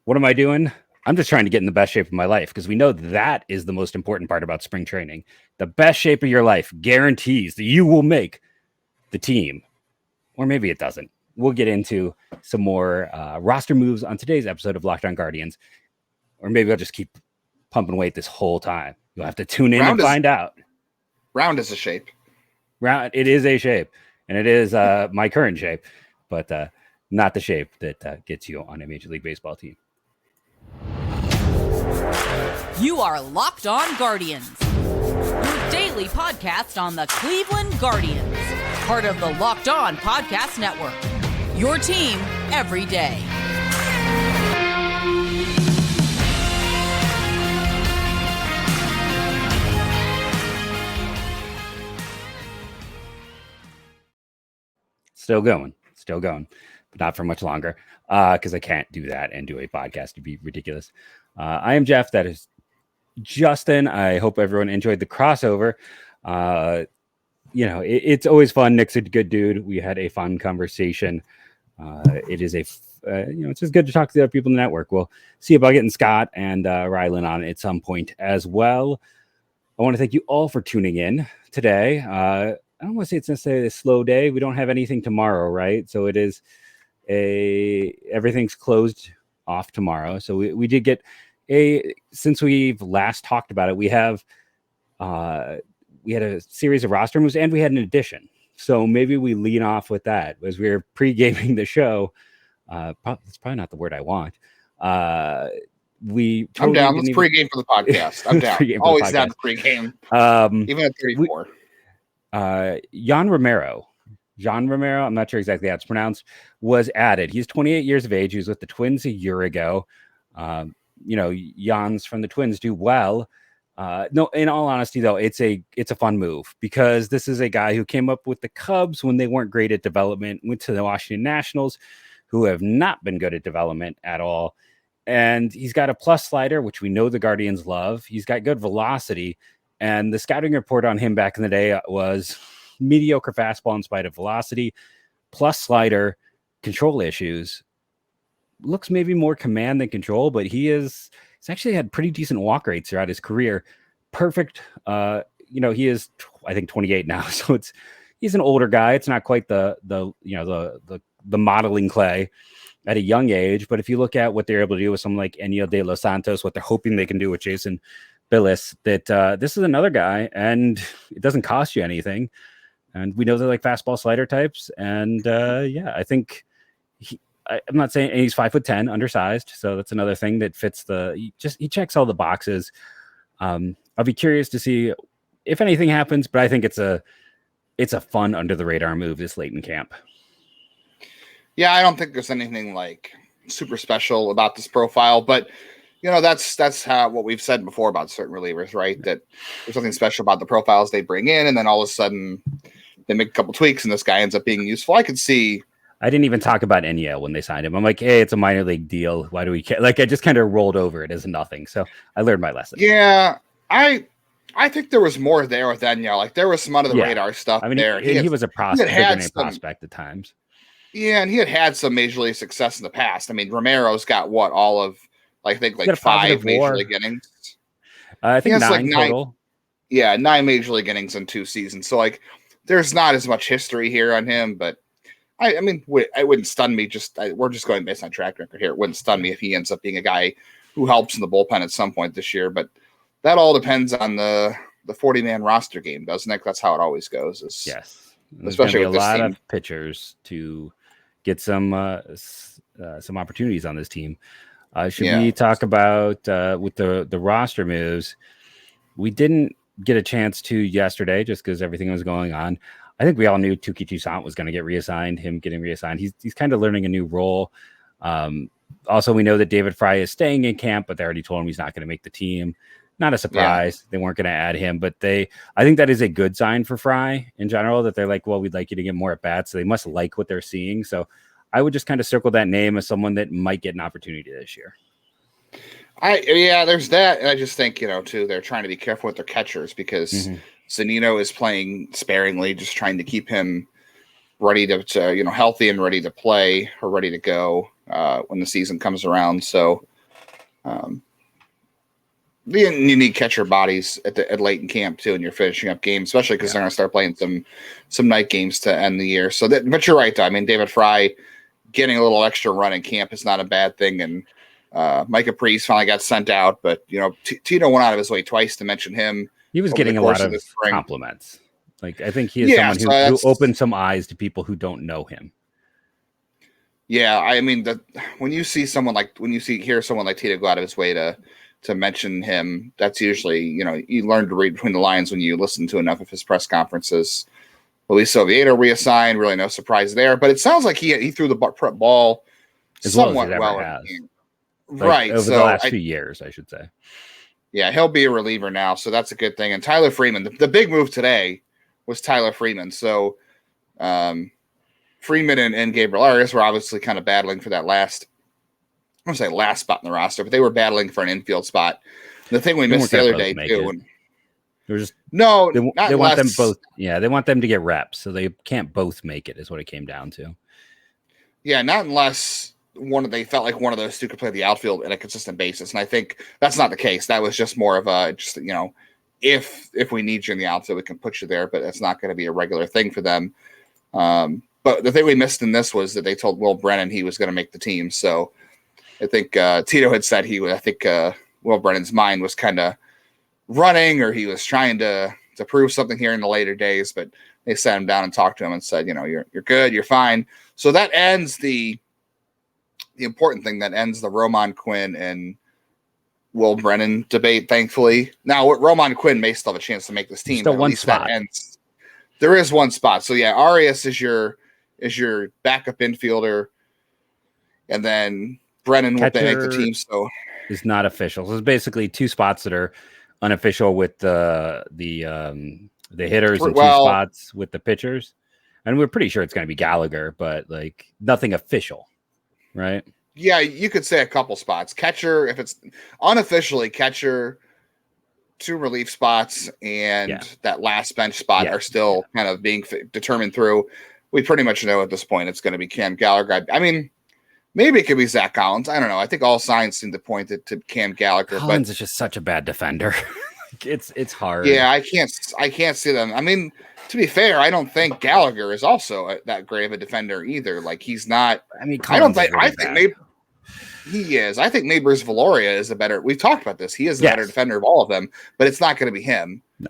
What am I doing? I'm just trying to get in the best shape of my life because we know that is the most important part about spring training. The best shape of your life guarantees that you will make the team, or maybe it doesn't. We'll get into some more roster moves on today's episode of Locked On Guardians, or maybe I'll just keep pumping weight this whole time. You'll have to tune in and find out. Round is a shape. It is a shape, and it is my current shape, but not the shape that gets you on a Major League Baseball team. You are Locked On Guardians, your daily podcast on the Cleveland Guardians, part of the Locked On Podcast Network, your team every day. Still going, but not for much longer because I can't do that and do a podcast. It'd be ridiculous. I am Jeff. That is Justin. I hope everyone enjoyed the crossover. It's always fun. Nick's a good dude. We had a fun conversation. It's just good to talk to the other people in the network. We'll see about getting Scott and Rylan on at some point as well. I want to thank you all for tuning in today. I don't want to say it's necessarily a slow day. We don't have anything tomorrow, right? So it is everything's closed off tomorrow. So we did get since we've last talked about it, we had a series of roster moves and we had an addition. So maybe we lean off with that as we were pre-gaming the show. That's probably not the word I want. I'm down. Let's pre-game for the podcast. I'm down. Always down to pre-game. Even at 34. Jean Romero, I'm not sure exactly how it's pronounced, was added. He's 28 years of age. He was with the Twins a year ago. Jans from the Twins do well. No, in all honesty, though, it's a fun move because this is a guy who came up with the Cubs when they weren't great at development, went to the Washington Nationals, who have not been good at development at all. And he's got a plus slider, which we know the Guardians love. He's got good velocity. And the scouting report on him back in the day was mediocre fastball in spite of velocity, plus slider, control issues. Looks maybe more command than control, but he's actually had pretty decent walk rates throughout his career. Perfect. He is, I think, 28 now, so he's an older guy. It's not quite the modeling clay at a young age, but if you look at what they're able to do with someone like Enyel De Los Santos, what they're hoping they can do with Jason Billis, that this is another guy, and it doesn't cost you anything. And we know they're like fastball slider types, and I think I'm not saying he's 5'10", undersized, so that's another thing that fits he checks all the boxes. I'll be curious to see if anything happens, but I think it's a fun under the radar move this late in camp. Yeah, I don't think there's anything like super special about this profile, but that's how what we've said before about certain relievers, right? That there's something special about the profiles they bring in, and then all of a sudden they make a couple tweaks, and this guy ends up being useful. I could see. I didn't even talk about Enyel when they signed him. I'm like, hey, it's a minor league deal. Why do we care? Like, I just kind of rolled over it as nothing. So I learned my lesson. Yeah, I think there was more there with Enyel. Like, there was some under the radar stuff there. He was a prospect, prospect at times. Yeah, and he had some major league success in the past. I mean, Romero's got all of, I think, 5 major league innings. I think 9 total. 9 major league innings in 2 seasons. So, there's not as much history here on him, but I mean, it wouldn't stun me. We're just going based on track record here. It wouldn't stun me if he ends up being a guy who helps in the bullpen at some point this year. But that all depends on the 40-man roster game, doesn't it? That's how it always goes. Yes, especially with a lot of pitchers to get some opportunities on this team. Should we talk about with the roster moves? We didn't get a chance to yesterday just because everything was going on. I think we all knew Touki Toussaint was going to get reassigned. Him getting reassigned, he's kind of learning a new role. Also, we know that David Fry is staying in camp, but they already told him he's not going to make the team. Not a surprise. They weren't going to add him, but I think that is a good sign for Fry in general, that they're like, well, we'd like you to get more at bats. So they must like what they're seeing. So I would just kind of circle that name as someone that might get an opportunity this year. There's that. And I just think, too, they're trying to be careful with their catchers because Zunino is playing sparingly, just trying to keep him ready to healthy and ready to play or ready to go when the season comes around. So You need catcher bodies at late in camp too, and you're finishing up games, especially because they're going to start playing some night games to end the year. So but you're right, though. I mean, David Fry getting a little extra run in camp is not a bad thing, and Micah Priest finally got sent out, but Tito went out of his way twice to mention him. He was getting a lot of compliments. Like, I think he is someone who opened some eyes to people who don't know him. Yeah, I mean, when you hear someone like Tito go out of his way to mention him, that's usually, you learn to read between the lines when you listen to enough of his press conferences. Luis Oviedo reassigned, really no surprise there. But it sounds like he threw the ball somewhat well. Right. Over the last few years, I should say. Yeah, he'll be a reliever now, so that's a good thing. And Tyler Freeman, the big move today was Tyler Freeman. So Freeman and Gabriel Arias were obviously kind of battling for that last spot in the roster, but they were battling for an infield spot. The thing we missed the other day too. They want them both. Yeah, they want them to get reps, so they can't both make it. Is what it came down to. Yeah, not unless they felt like one of those two could play the outfield on a consistent basis, and I think that's not the case. That was just more of if we need you in the outfield, we can put you there, but that's not going to be a regular thing for them. But the thing we missed in this was that they told Will Brennan he was going to make the team. So I think Tito had said Will Brennan's mind was kind of running, or he was trying to prove something here in the later days, but they sat him down and talked to him and said, you're good, you're fine. So that ends the important thing, that ends the Roman Quinn and Will Brennan debate, thankfully. Now, Roman Quinn may still have a chance to make this team. Still one spot. There is one spot. So yeah, Arias is your backup infielder, and then Brennan will make the team. So it's not official. So it's basically two spots that are unofficial with the hitters, and two spots with the pitchers. And we're pretty sure it's going to be Gallagher, but like nothing official, right? Yeah, you could say a couple spots. Catcher, if it's unofficially catcher, 2 relief spots, and that last bench spot are still kind of being determined through. We pretty much know at this point it's going to be Cam Gallagher. I mean, maybe it could be Zach Collins. I don't know. I think all signs seem to point to Cam Gallagher. Collins is just such a bad defender. It's hard. Yeah, I can't see them. I mean, to be fair, I don't think Gallagher is also that great of a defender either. Like, he's not. I mean, I think maybe he is. I think Neighbors Valoria is a better. We've talked about this. He is a better defender of all of them, but it's not going to be him. No.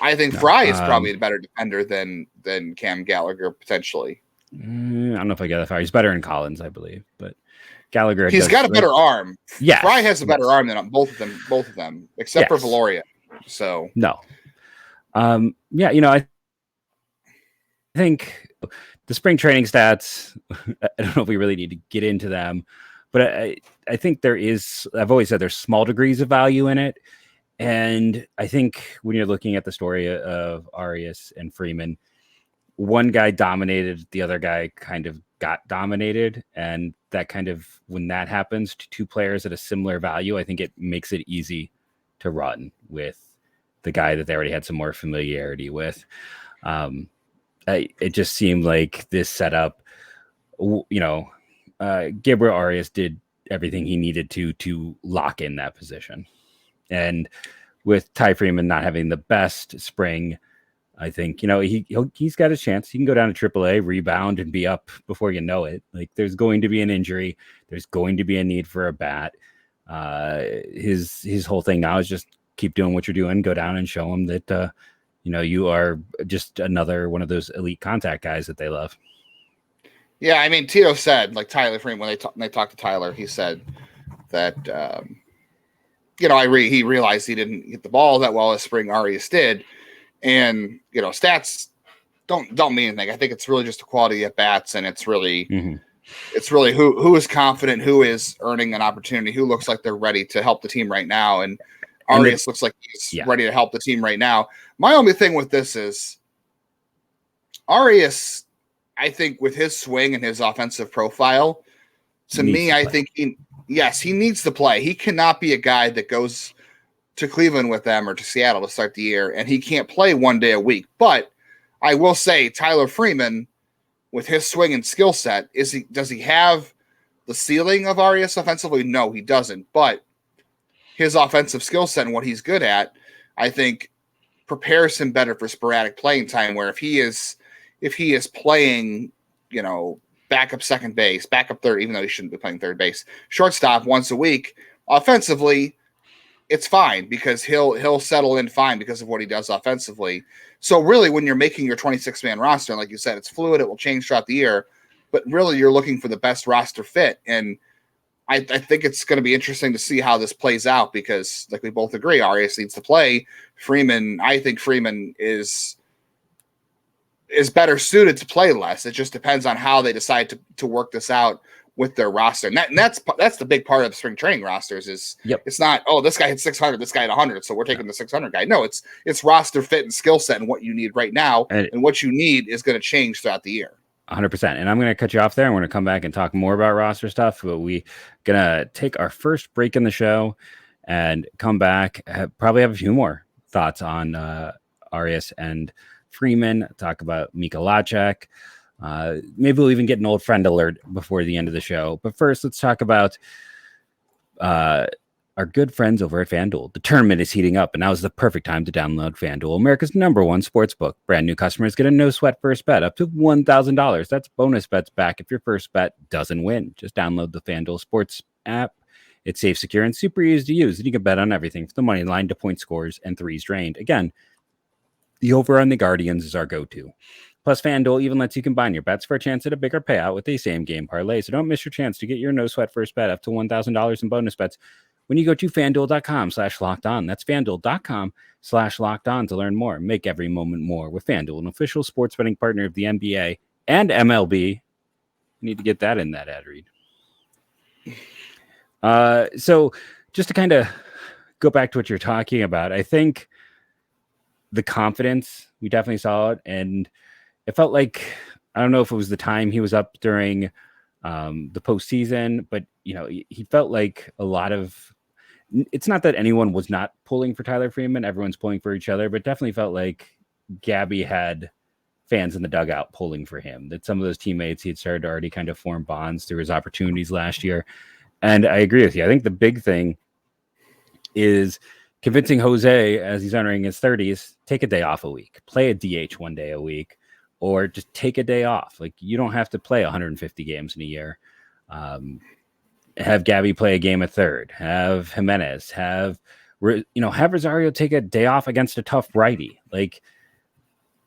I think Fry is probably a better defender than Cam Gallagher potentially. I don't know if I get that far. He's better than Collins, I believe, but Gallagher. He's got a better arm. Yeah, Fry has a better arm than both of them, except for Valoria. So no. I think the spring training stats. I don't know if we really need to get into them, but I think there is. I've always said there's small degrees of value in it. And I think when you're looking at the story of Arias and Freeman, one guy dominated, the other guy kind of got dominated. And that kind of, when that happens to two players at a similar value, I think it makes it easy to run with the guy that they already had some more familiarity with. It just seemed like this setup, Gabriel Arias did everything he needed to lock in that position. And with Ty Freeman not having the best spring, I think, he's got a chance. He can go down to AAA, rebound, and be up before you know it. Like, there's going to be an injury. There's going to be a need for a bat. His whole thing now is just keep doing what you're doing, go down and show him that, you are just another one of those elite contact guys that they love. Yeah, I mean, Tito said, like Tyler Freeman, when they talked to Tyler, he said that, he realized he didn't hit the ball that well as spring Arias did. And, stats don't mean anything. I think it's really just the quality of bats, and it's really who is confident, who is earning an opportunity, who looks like they're ready to help the team right now. And Arias looks like he's ready to help the team right now. My only thing with this is Arias, I think with his swing and his offensive profile, I think he needs to play. He cannot be a guy that goes to Cleveland with them or to Seattle to start the year, and he can't play one day a week. But I will say Tyler Freeman, with his swing and skill set, does he have the ceiling of Arias offensively? No, he doesn't. But his offensive skill set and what he's good at, I think, prepares him better for sporadic playing time. Where if he is playing, backup second base, backup third, even though he shouldn't be playing third base, shortstop once a week, offensively, it's fine because he'll settle in fine because of what he does offensively. So really, when you're making your 26-man roster, like you said, it's fluid, it will change throughout the year, but really you're looking for the best roster fit. And I think it's going to be interesting to see how this plays out because, like we both agree, Arias needs to play. I think Freeman is better suited to play less. It just depends on how they decide to work this out with their roster. And that's the big part of spring training rosters is It's not, this guy hit 600, this guy hit 100, so we're taking the 600 guy. No, it's roster fit and skill set and what you need right now. And what you need is going to change throughout the year. 100%. And I'm going to cut you off there. I'm going to come back and talk more about roster stuff, but we're going to take our first break in the show and come back, probably have a few more thoughts on Arias and Freeman, talk about Mikolajchak. Maybe we'll even get an old friend alert before the end of the show. But first, let's talk about our good friends over at FanDuel. The tournament is heating up, and now is the perfect time to download FanDuel, America's #1 sportsbook. Brand new customers get a no-sweat first bet up to $1,000. That's bonus bets back if your first bet doesn't win. Just download the FanDuel Sports app. It's safe, secure, and super easy to use. And you can bet on everything from the money line to point scores and threes drained. Again, the over on the Guardians is our go-to. Plus, FanDuel even lets you combine your bets for a chance at a bigger payout with a same-game parlay. So don't miss your chance to get your no-sweat first bet up to $1,000 in bonus bets when you go to FanDuel.com/lockedon. That's FanDuel.com/lockedon to learn more. Make every moment more with FanDuel, an official sports betting partner of the NBA and MLB. You need to get that in that ad read. So just to kind of go back to what you're talking about, I think the confidence, we definitely saw it, and it felt like, I don't know if it was the time he was up during the postseason, but he felt like a lot of, it's not that anyone was not pulling for Tyler Freeman, everyone's pulling for each other, but definitely felt like Gabby had fans in the dugout pulling for him, that some of those teammates, he had started to already kind of form bonds through his opportunities last year. And I agree with you. I think the big thing is convincing Jose, as he's entering his 30s, take a day off a week, play a DH one day a week, or just take a day off. Like, you don't have to play 150 games in a year. Have Gabby play a game at third, have Jimenez, have Rosario take a day off against a tough righty. Like,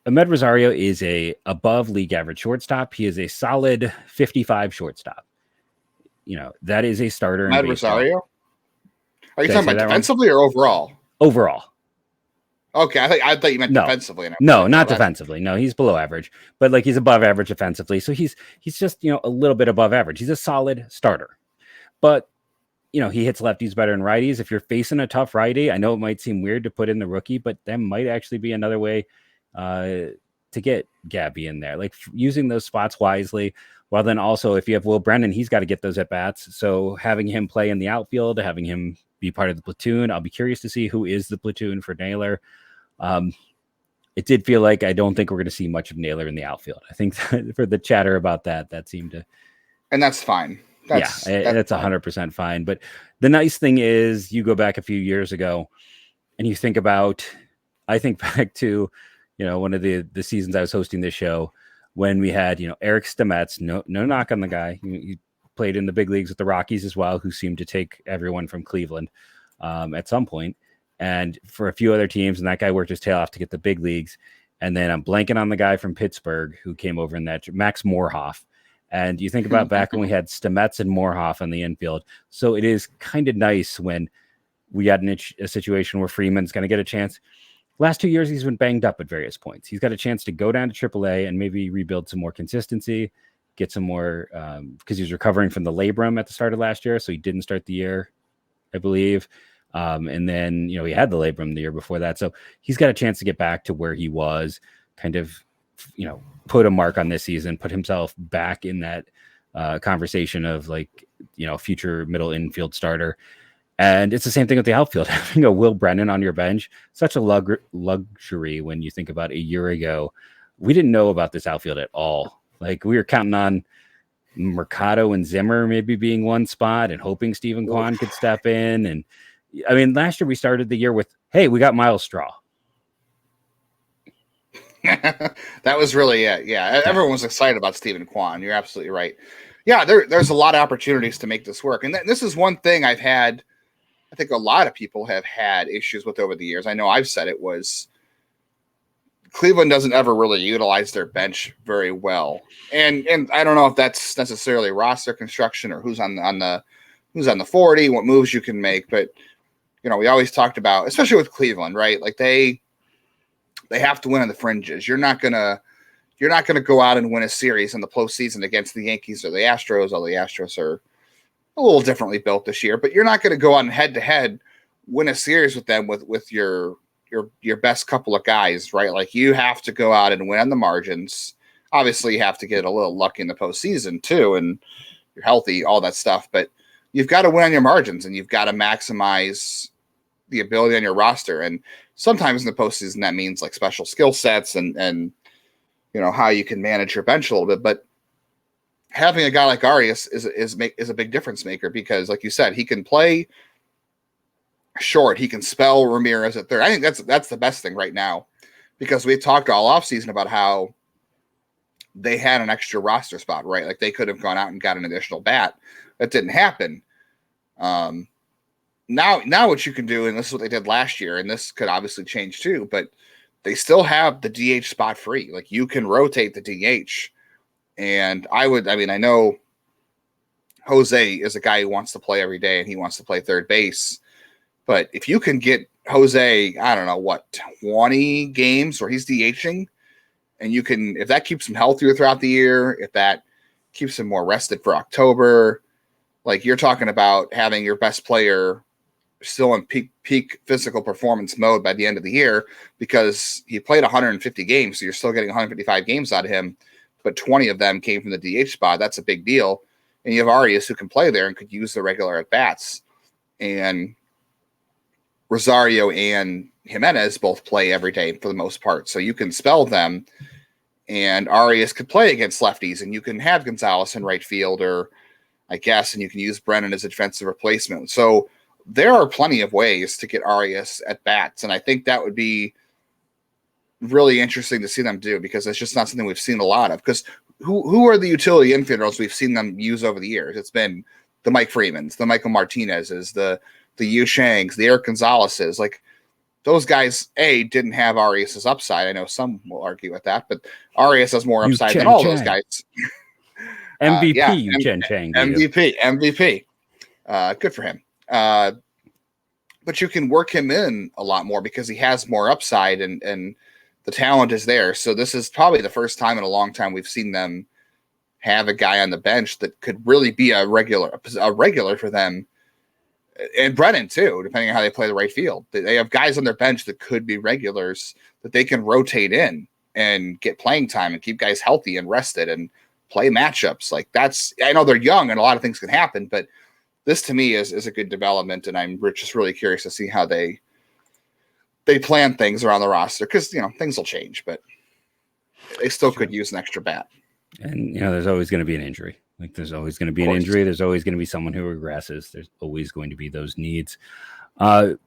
Ahmed Rosario is a above league average shortstop. He is a solid 55 shortstop. That is a starter. Ahmed Rosario? Are you talking about defensively or overall? Overall. Okay, I thought you meant defensively. No, not defensively. No, he's below average, but he's above average defensively. So he's just a little bit above average. He's a solid starter, but he hits lefties better than righties. If you're facing a tough righty, I know it might seem weird to put in the rookie, but that might actually be another way to get Gabby in there, like using those spots wisely. Well, then also if you have Will Brennan, he's got to get those at bats. So having him play in the outfield, having him be part of the platoon. I'll be curious to see who is the platoon for Naylor. It did feel like I don't think we're going to see much of Naylor in the outfield. I think that for the chatter about that seemed to, and that's fine. That's 100% fine. But the nice thing is, you go back a few years ago, and you think about, I think back to, one of the seasons I was hosting this show when we had, Eric Stamets. No knock on the guy. He played in the big leagues with the Rockies as well, who seemed to take everyone from Cleveland at some point, and for a few other teams. And that guy worked his tail off to get the big leagues. And then I'm blanking on the guy from Pittsburgh who came over in that, Max Morhoff. And you think about back when we had Stamets and Morhoff in the infield. So it is kind of nice when we had a situation where Freeman's going to get a chance. Last 2 years, he's been banged up at various points. He's got a chance to go down to AAA and maybe rebuild some more consistency, get some more, because he was recovering from the labrum at the start of last year. So he didn't start the year, I believe. And then, he had the labrum the year before that. So he's got a chance to get back to where he was, kind of, put a mark on this season, put himself back in that conversation of future middle infield starter. And it's the same thing with the outfield. Having a Will Brennan on your bench, such a luxury when you think about a year ago. We didn't know about this outfield at all. We were counting on Mercado and Zimmer maybe being one spot and hoping Stephen Kwan could step in. And I mean, last year we started the year with, hey, we got Miles Straw. That was really it. Yeah, everyone was excited about Stephen Kwan. You're absolutely right. Yeah, there's a lot of opportunities to make this work. And this is one thing I think a lot of people have had issues with over the years. I know I've said it was Cleveland doesn't ever really utilize their bench very well. And I don't know if that's necessarily roster construction or who's on the 40, what moves you can make. But, we always talked about, especially with Cleveland, right? Like they have to win on the fringes. You're not gonna go out and win a series in the postseason against the Yankees or the Astros. Although the Astros are a little differently built this year, but you're not going to go out and head to head win a series with them with your best couple of guys, right? Like you have to go out and win on the margins. Obviously, you have to get a little lucky in the postseason too, and you're healthy, all that stuff. But you've got to win on your margins, and you've got to maximize the ability on your roster. And sometimes in the postseason, that means like special skill sets and how you can manage your bench a little bit. But having a guy like Arias is a big difference maker because, like you said, he can play short. He can spell Ramirez at third. I think that's the best thing right now because we talked all offseason about how they had an extra roster spot, right? Like they could have gone out and got an additional bat. That didn't happen. Now what you can do, and this is what they did last year, and this could obviously change too, but they still have the DH spot free. Like you can rotate the DH. And I know Jose is a guy who wants to play every day and he wants to play third base. But if you can get Jose, I don't know, 20 games where he's DHing, and if that keeps him healthier throughout the year, if that keeps him more rested for October, like you're talking about having your best player still in peak physical performance mode by the end of the year because he played 150 games. So you're still getting 155 games out of him, but 20 of them came from the DH spot. That's a big deal. And you have Arias who can play there and could use the regular at-bats. And Rosario and Jimenez both play every day for the most part. So you can spell them, and Arias could play against lefties, and you can have Gonzalez in right field, or I guess, and you can use Brennan as a defensive replacement. So there are plenty of ways to get Arias at bats, and I think that would be really interesting to see them do because it's just not something we've seen a lot of. Because who are the utility infielders we've seen them use over the years? It's been the Mike Freemans, the Michael Martinez's, the Yu Shangs, the Eric Gonzalez's. Like those guys, didn't have Arias's upside. I know some will argue with that, but Arias has more upside than all those guys. MVP, Yu Chen Chang. MVP. Good for him. But you can work him in a lot more because he has more upside and the talent is there. So this is probably the first time in a long time we've seen them have a guy on the bench that could really be a regular for them. And Brennan too, depending on how they play the right field. They have guys on their bench that could be regulars that they can rotate in and get playing time and keep guys healthy and rested and play matchups. Like I know they're young and a lot of things can happen, but this to me is a good development. And I'm just really curious to see how they plan things around the roster because, things will change, but they still could use an extra bat. And, there's always going to be an injury. Like there's always going to be an injury. There's always going to be someone who regresses. There's always going to be those needs. Let's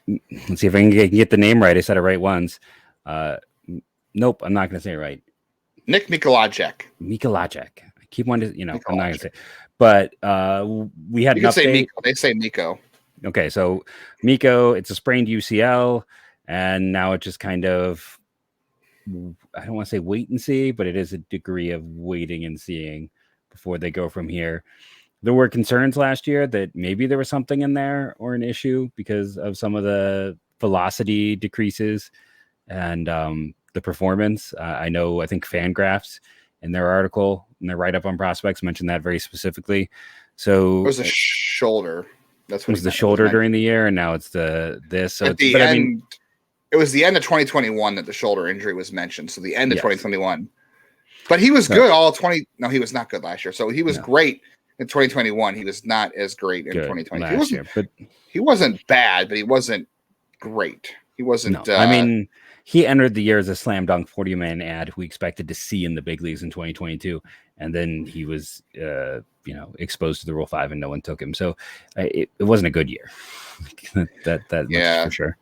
see if I can get the name right. I said it right once. Nope, I'm not going to say it right. Nick Mikolajchak. I keep wanting to, I'm not going to say. But we had an update. They say Miko. Okay, so Miko, it's a sprained UCL, and now it just kind of, I don't want to say wait and see, but it is a degree of waiting and seeing before they go from here. There were concerns last year that maybe there was something in there or an issue because of some of the velocity decreases and the performance. I think Fangraphs in their article and their write-up on prospects mentioned that very specifically. So it was a shoulder. That's what it was the shoulder during the year, and now it's this. So at the end, it was the end of 2021 that the shoulder injury was mentioned. So the end of 2021. But he was good all 20. No, he was not good last year. So he was great in 2021. He was not as great in 2020. He wasn't bad, but he wasn't great. He wasn't. He entered the year as a slam dunk 40-man ad who we expected to see in the big leagues in 2022. and then he was exposed to the Rule 5 and no one took him. So it wasn't a good year. that much for sure.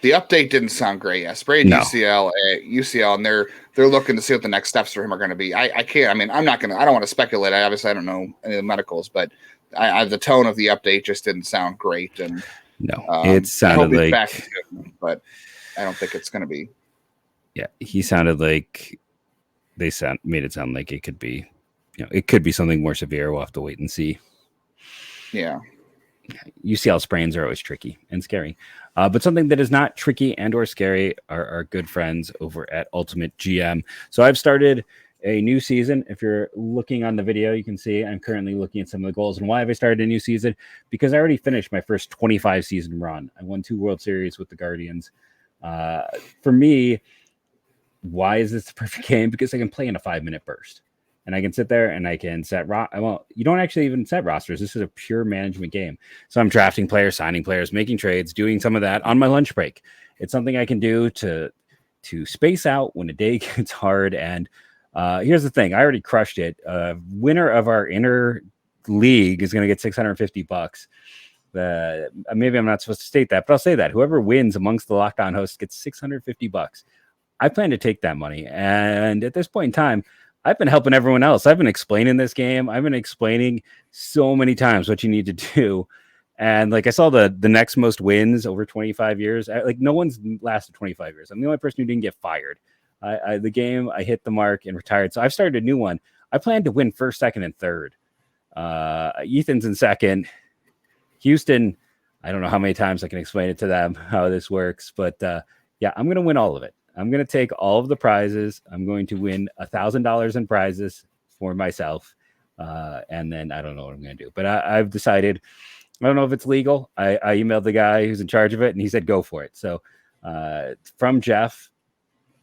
The update didn't sound great. Yeah, sprained No. UCL, and they're looking to see what the next steps for him are going to be. I can't. I mean, I don't want to speculate. I don't know any of the medicals, but the tone of the update just didn't sound great. And no, it sounded like back soon, but I don't think it's going to be. Yeah, he sounded like made it sound like it could be, it could be something more severe. We'll have to wait and see. Yeah. UCL sprains are always tricky and scary. But something that is not tricky and or scary are our good friends over at Ultimate GM. So I've started a new season. If you're looking on the video, you can see I'm currently looking at some of the goals. And why have I started a new season? Because I already finished my first 25 season run. I won 2 World Series with the Guardians. For me, why is this the perfect game? Because I can play in a 5-minute burst. And I can sit there and I can set you don't actually even set rosters. This is a pure management game. So I'm drafting players, signing players, making trades, doing some of that on my lunch break. It's something I can do to space out when a day gets hard. And here's the thing. I already crushed it. Winner of our inner league is going to get $650. Maybe I'm not supposed to state that, but I'll say that whoever wins amongst the Locked On hosts gets $650. I plan to take that money. And at this point in time, I've been helping everyone else. I've been explaining this game. I've been explaining so many times what you need to do. And like I saw the next most wins over 25 years. No one's lasted 25 years. I'm the only person who didn't get fired. I hit the mark and retired. So I've started a new one. I plan to win first, second, and third. Ethan's in second. Houston, I don't know how many times I can explain it to them how this works. But yeah, I'm going to win all of it. I'm going to take all of the prizes. I'm going to win $1,000 in prizes for myself. And then I don't know what I'm going to do. But I've decided, I don't know if it's legal. I emailed the guy who's in charge of it, and he said, go for it. So from Jeff,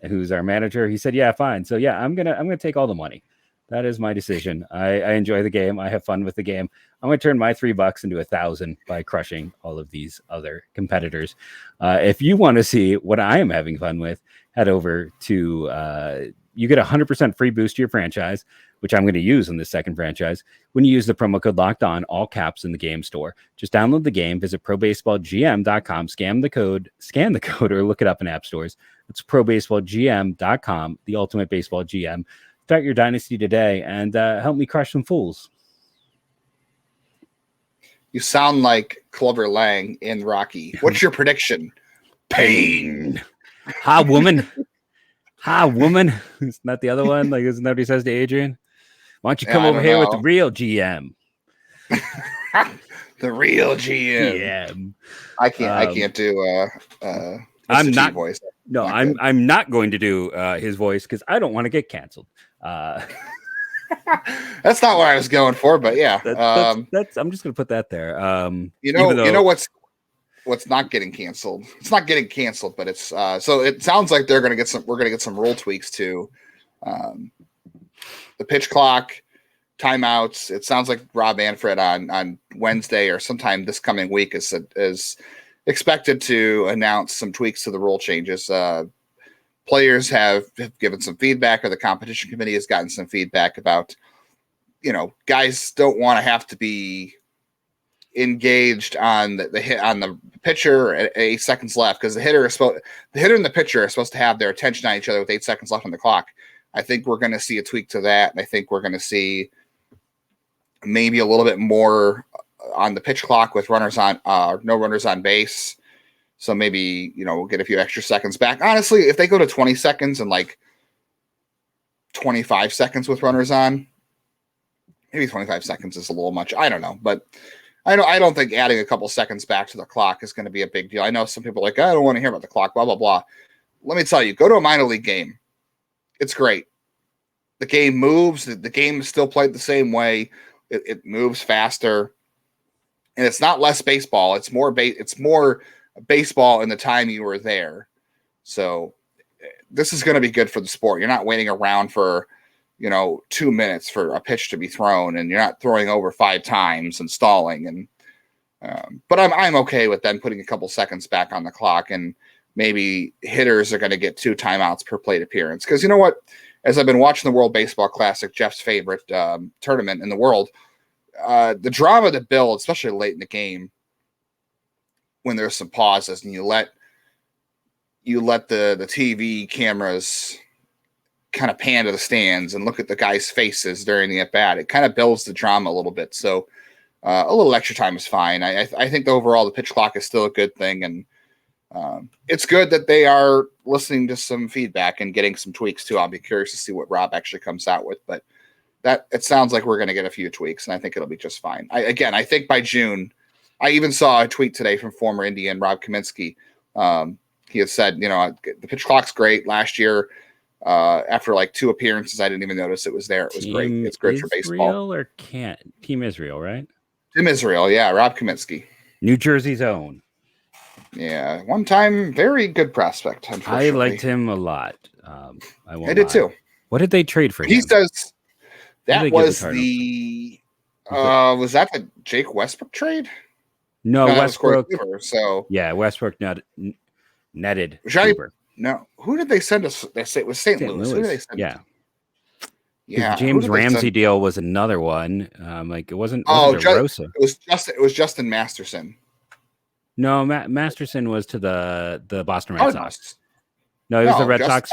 who's our manager, he said, yeah, fine. So yeah, I'm gonna take all the money. That is my decision. I enjoy the game. I have fun with the game. I'm going to turn my $3 into $1,000 by crushing all of these other competitors. If you want to see what I am having fun with, head over to, you get 100% free boost to your franchise, which I'm going to use in this second franchise. When you use the promo code Locked On, all caps in the game store, just download the game, visit probaseballgm.com, scan the code, or look it up in app stores. It's probaseballgm.com, the ultimate baseball GM. Start your dynasty today and help me crush some fools. You sound like Clover Lang in Rocky. What's your prediction? Pain. Hi, woman. Hi, woman. Isn't that the other one? Like, isn't that what he says to Adrian? Why don't you come over here with the real GM? The real GM. I can't do I'm not voice. No, I'm not going to do his voice because I don't want to get canceled. That's not what I was going for, but yeah. That's I'm just gonna put that there. You know what's not getting canceled? It's not getting canceled, but it's so it sounds like we're gonna get some rule tweaks to the pitch clock, timeouts. It sounds like Rob Manfred on Wednesday or sometime this coming week is expected to announce some tweaks to the rule changes. Players have given some feedback, or the competition committee has gotten some feedback about, guys don't want to have to be engaged on the hit on the pitcher at 8 seconds left, because the hitter and the pitcher are supposed to have their attention on each other with 8 seconds left on the clock. I think we're going to see a tweak to that, and I think we're going to see maybe a little bit more on the pitch clock with runners on no runners on base. So maybe, we'll get a few extra seconds back. Honestly, if they go to 20 seconds and like 25 seconds with runners on, maybe 25 seconds is a little much. I don't know. But I don't think adding a couple seconds back to the clock is going to be a big deal. I know some people are like, I don't want to hear about the clock, blah, blah, blah. Let me tell you, go to a minor league game. It's great. The game moves. The game is still played the same way. It moves faster. And it's not less baseball. It's more baseball in the time you were there. So this is going to be good for the sport. You're not waiting around for, 2 minutes for a pitch to be thrown, and you're not throwing over 5 times and stalling. And but I'm okay with them putting a couple seconds back on the clock, and maybe hitters are going to get 2 timeouts per plate appearance. Because you know what? as I've been watching the World Baseball Classic, Jeff's favorite tournament in the world, the drama that builds, especially late in the game, when there's some pauses and you let the TV cameras kind of pan to the stands and look at the guys' faces during the at-bat, it kind of builds the drama a little bit. So a little extra time is fine. I think overall the pitch clock is still a good thing, and it's good that they are listening to some feedback and getting some tweaks too. I'll be curious to see what Rob actually comes out with, but it sounds like we're going to get a few tweaks, and I think it'll be just fine. I think by June, I even saw a tweet today from former Indian Rob Kaminsky. He had said, the pitch clock's great. Last year, after like 2 appearances, I didn't even notice it was there. It was great. It's great for baseball. Team Israel, right? Team Israel, yeah. Rob Kaminsky, New Jersey's own. Yeah, one time very good prospect. I liked him a lot. I did too. What did they trade for him? He says that was was that the Jake Westbrook trade? No, Westbrook. Yeah, Westbrook netted. No, who did they send us? It was St. Louis. Who did they send? Yeah. Yeah, the James Ramsey deal was another one. It wasn't. Rosa. It was Justin Masterson. No, Masterson was to the Boston Red Sox. No, he was the Red Sox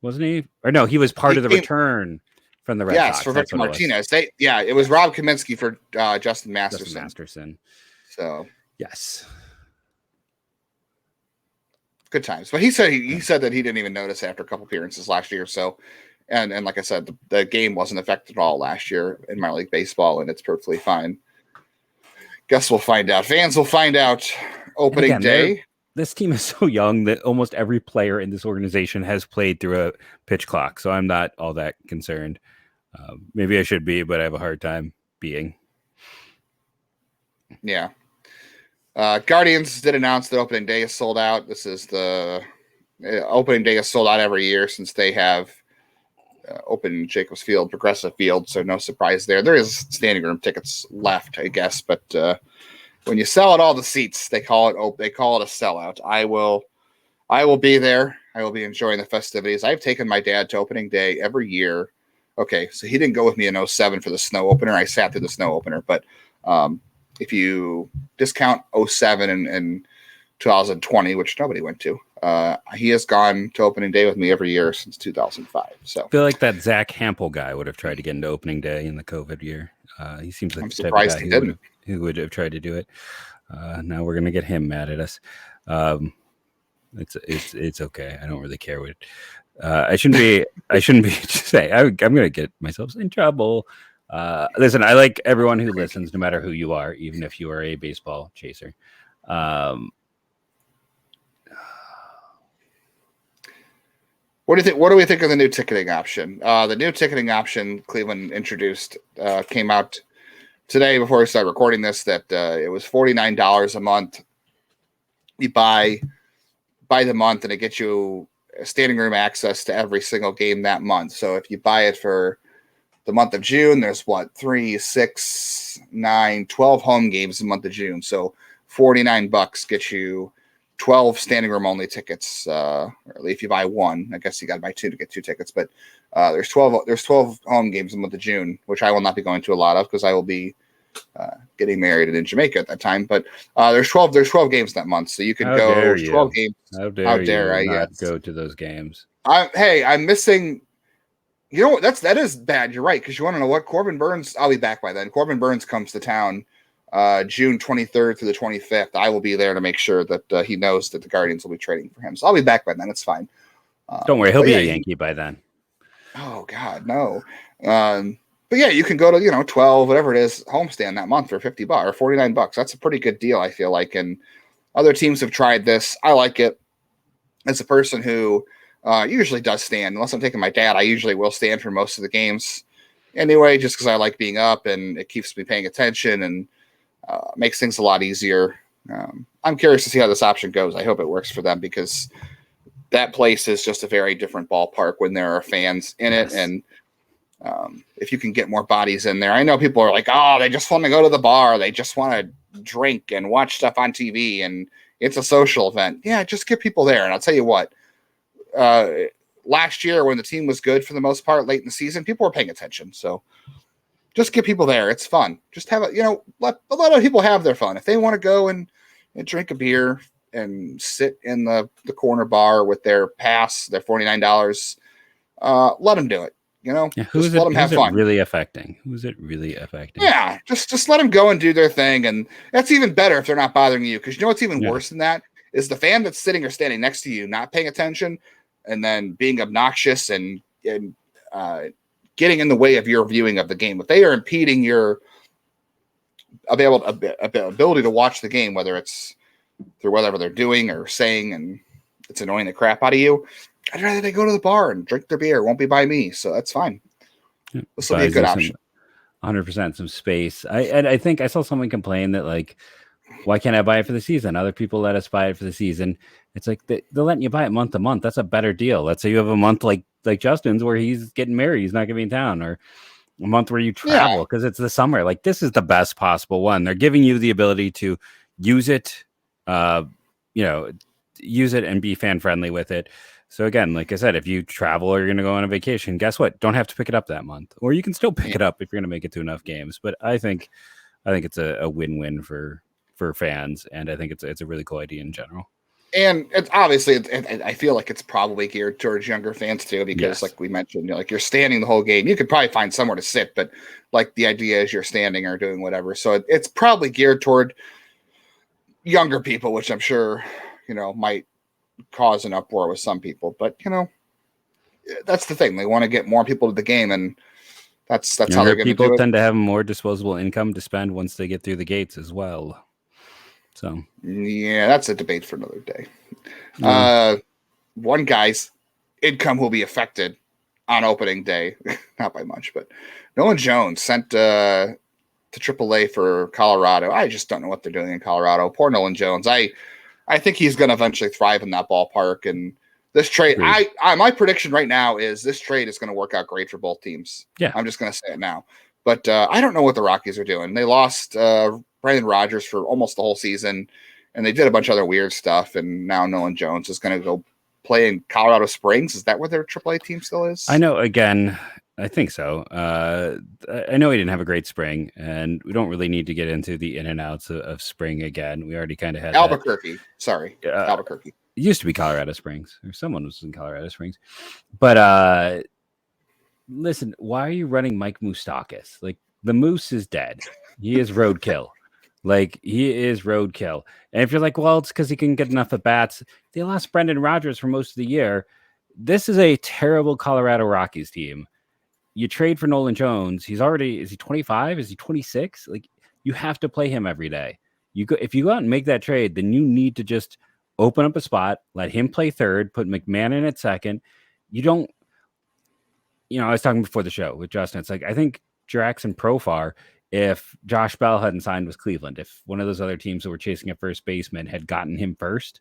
wasn't he? Or no, he was part of the return from the Red Sox. Yes, for Victor Martinez. It was Rob Kaminsky for Justin Masterson. So yes, good times. But he said that he didn't even notice after a couple appearances last year. So, and like I said, the game wasn't affected at all last year in minor league baseball, and it's perfectly fine. Guess we'll find out. Fans will find out opening day. This team is so young that almost every player in this organization has played through a pitch clock, so I'm not all that concerned. Maybe I should be, but I have a hard time being. Yeah. Guardians did announce that opening day is sold out. This is the opening day is sold out every year since they have open Jacobs Field, Progressive Field, so no surprise there. There is standing room tickets left, I guess, but when you sell out all the seats, they call it a sellout. I will be there. I will be enjoying the festivities. I've taken my dad to opening day every year. Okay, so he didn't go with me in 2007 for the snow opener. I sat through the snow opener, but if you discount 2007 and 2020, which nobody went to, he has gone to opening day with me every year since 2005. So I feel like that Zach Hampel guy would have tried to get into opening day in the COVID year. He seems like I'm surprised he didn't. Who would have tried to do it. Now we're gonna get him mad at us. It's okay. I don't really care what. I shouldn't be say. I'm gonna get myself in trouble. Listen, I like everyone who listens, no matter who you are, even if you are a baseball chaser. What do you think? What do we think of the new ticketing option? The new ticketing option Cleveland introduced came out today before we started recording this. That it was $49 a month. You buy the month, and it gets you standing room access to every single game that month. So if you buy it for the month of June, there's 3, 6, 9, 12 home games in the month of June. So $49 gets you 12 standing room only tickets. Or if you buy one, I guess you got to buy 2 to get 2 tickets. But there's 12 home games in the month of June, which I will not be going to a lot of because I will be getting married and in Jamaica at that time. But there's 12 games that month, so you could go 12 games. How dare you not go to those games? I'm missing. You know what? That is bad. You're right, because you want to know what? Corbin Burns. I'll be back by then. Corbin Burns comes to town June 23rd through the 25th. I will be there to make sure that he knows that the Guardians will be trading for him. So I'll be back by then. It's fine. Don't worry, he'll be a Yankee by then. Oh God, no. But yeah, you can go to 12, whatever it is, homestand that month for $50 or $49. That's a pretty good deal, I feel like. And other teams have tried this. I like it. As a person who usually does stand, unless I'm taking my dad, I usually will stand for most of the games anyway, just because I like being up and it keeps me paying attention and makes things a lot easier. I'm curious to see how this option goes. I hope it works for them because that place is just a very different ballpark when there are fans in it. And if you can get more bodies in there, I know people are like, oh, they just want to go to the bar. They just want to drink and watch stuff on TV and it's a social event. Yeah, just get people there. And I'll tell you what, last year when the team was good for the most part late in the season, people were paying attention. So just get people there. It's fun. Just have let a lot of people have their fun. If they want to go and drink a beer and sit in the corner bar with their pass, their $49, let them do it. Yeah, just let them have fun. Really affecting? Who's it really affecting? Yeah, just let them go and do their thing. And that's even better if they're not bothering you. Because you know what's even worse than that is the fan that's sitting or standing next to you, not paying attention, and then being obnoxious and getting in the way of your viewing of the game. If they are impeding your ability to watch the game, whether it's through whatever they're doing or saying, and it's annoying the crap out of you, I'd rather they go to the bar and drink their beer. It won't be by me, so that's fine. This will be a good option. 100% some space. I think I saw someone complain that, like, why can't I buy it for the season? Other people let us buy it for the season. It's like they're letting you buy it month to month. That's a better deal. Let's say you have a month like Justin's where he's getting married, he's not going to be in town, or a month where you travel because it's the summer. Like, this is the best possible one. They're giving you the ability to use it, use it and be fan friendly with it. So again, like I said, if you travel or you're going to go on a vacation, guess what? Don't have to pick it up that month, or you can still pick it up if you're going to make it to enough games. But I think it's a win-win for fans, and I think it's a really cool idea in general. And it's obviously, I feel like it's probably geared towards younger fans too, because like we mentioned, like you're standing the whole game. You could probably find somewhere to sit, but like the idea is you're standing or doing whatever. So it's probably geared toward younger people, which I'm sure might cause an uproar with some people, but that's the thing. They want to get more people to the game, and that's how they're going to do it. People tend to have more disposable income to spend once they get through the gates as well. So yeah, that's a debate for another day. One guy's income will be affected on opening day, not by much, but Nolan Jones sent to AAA for Colorado. I just don't know what they're doing in Colorado. Poor Nolan Jones. I think he's going to eventually thrive in that ballpark. And this trade, my prediction right now is this trade is going to work out great for both teams. Yeah, I'm just going to say it now. But I don't know what the Rockies are doing. They lost Brennan Rodgers for almost the whole season, and they did a bunch of other weird stuff. And now Nolan Jones is going to go play in Colorado Springs. Is that where their AAA team still is? I know. Again, I think so. I know he didn't have a great spring, and we don't really need to get into the in and outs of spring again. We already kind of had Albuquerque. Sorry, Albuquerque. It used to be Colorado Springs, or someone was in Colorado Springs. But listen, why are you running Mike Moustakas? Like, the Moose is dead. He is roadkill. Like, he is roadkill. And if you're like, well, it's because he can get enough at bats. They lost Brendan Rodgers for most of the year. This is a terrible Colorado Rockies team. You trade for Nolan Jones. Is he 25? Is he 26? Like, you have to play him every day. If you go out and make that trade, then you need to just open up a spot, let him play third, put McMahon in at second. You don't, I was talking before the show with Justin. It's like, I think Drax and Profar, if Josh Bell hadn't signed with Cleveland, if one of those other teams that were chasing a first baseman had gotten him first,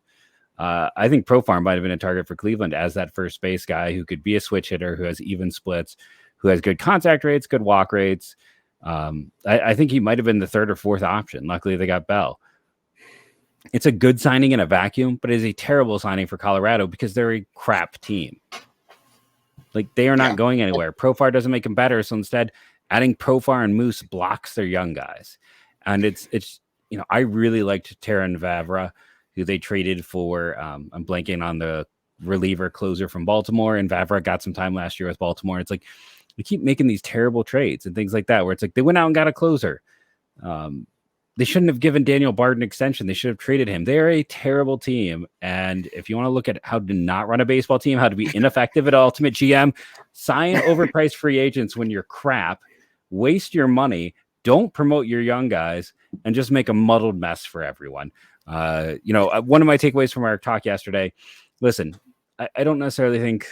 I think Profar might have been a target for Cleveland as that first base guy who could be a switch hitter, who has even splits, who has good contact rates, good walk rates. I think he might have been the third or fourth option. Luckily, they got Bell. It's a good signing in a vacuum, but it is a terrible signing for Colorado because they're a crap team. Like, they are not going anywhere. Profar doesn't make them better. So instead, adding Profar and Moose blocks their young guys. And it's I really liked Taron Vavra, who they traded for. I'm blanking on the reliever closer from Baltimore, and Vavra got some time last year with Baltimore. It's like, we keep making these terrible trades and things like that, where it's like they went out and got a closer. They shouldn't have given Daniel Bard an extension. They should have traded him. They're a terrible team. And if you want to look at how to not run a baseball team, how to be ineffective at Ultimate GM, sign overpriced free agents when you're crap, waste your money, don't promote your young guys, and just make a muddled mess for everyone. One of my takeaways from our talk yesterday, listen, I don't necessarily think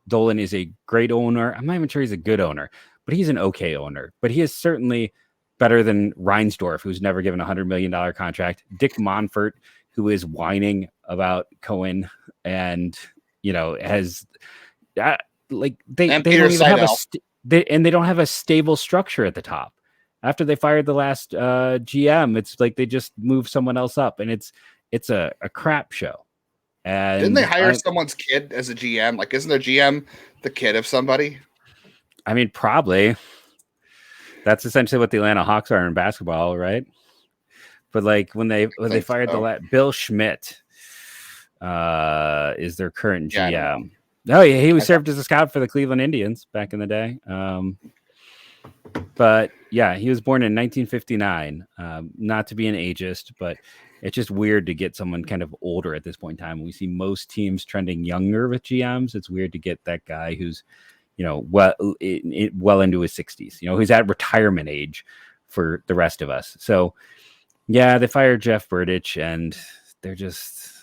Dolan is a great owner. I'm not even sure he's a good owner, but he's an okay owner. But he is certainly better than Reinsdorf, who's never given a $100 million contract. Dick Monfort, who is whining about Cohen, and has they don't even have they don't have a stable structure at the top. After they fired the last GM, it's like they just moved someone else up, and it's a crap show. And didn't they hire someone's kid as a GM? Like, isn't their GM the kid of somebody? I mean, probably. That's essentially what the Atlanta Hawks are in basketball, right? But like when they fired Bill Schmidt is their current GM. Oh yeah, he was served as a scout for the Cleveland Indians back in the day. But yeah, he was born in 1959. Not to be an ageist, but it's just weird to get someone kind of older at this point in time. We see most teams trending younger with GMs. It's weird to get that guy who's, well into his 60s. Who's at retirement age for the rest of us. So yeah, they fired Jeff Burditch, and they're just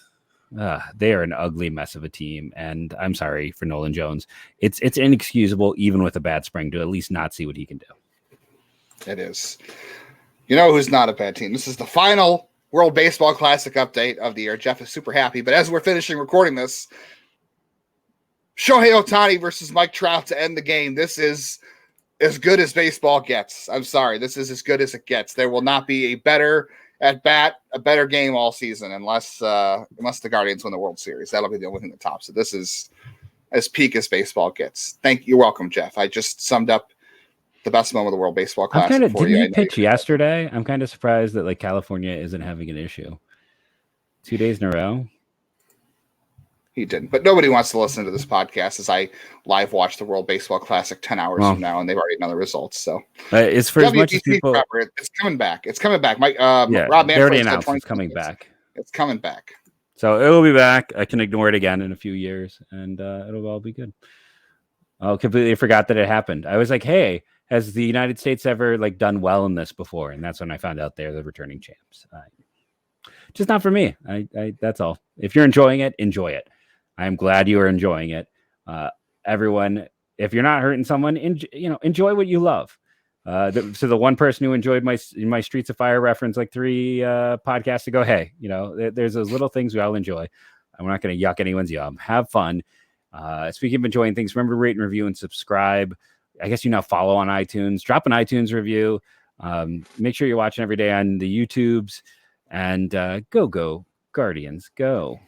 they are an ugly mess of a team. And I'm sorry for Nolan Jones. It's inexcusable, even with a bad spring, to at least not see what he can do. It is. Who's not a bad team? This is the final World Baseball Classic update of the year. Jeff is super happy, but as we're finishing recording this, Shohei Ohtani versus Mike Trout to end the game. This is as good as baseball gets. I'm sorry. This is as good as it gets. There will not be a better at bat, a better game all season unless the Guardians win the World Series. That'll be the only thing that tops it. This is as peak as baseball gets. You're welcome, Jeff. I just summed up the best moment of the World Baseball Classic. Didn't he pitch yesterday? I'm kind of surprised that California isn't having an issue. 2 days in a row. He didn't, but nobody wants to listen to this podcast as I live watch the World Baseball Classic 10 hours from now, and they've already known the results. So it's for as much as people. It's coming back. It's coming back. Mike, Rob Manfred already announced it's coming back. It's coming back. So it will be back. I can ignore it again in a few years, and it'll all be good. I completely forgot that it happened. I was like, hey, has the United States ever done well in this before? And that's when I found out they're the returning champs. Just not for me. That's all. If you're enjoying it, enjoy it. I'm glad you are enjoying it. Everyone, if you're not hurting someone, enjoy what you love. So the one person who enjoyed my Streets of Fire reference 3 podcasts ago, hey, there's those little things we all enjoy. I'm not going to yuck anyone's yum. Have fun. Speaking of enjoying things, remember to rate and review and subscribe. I guess you now follow on iTunes. Drop an iTunes review. Make sure you're watching every day on the YouTubes. And go Guardians, go.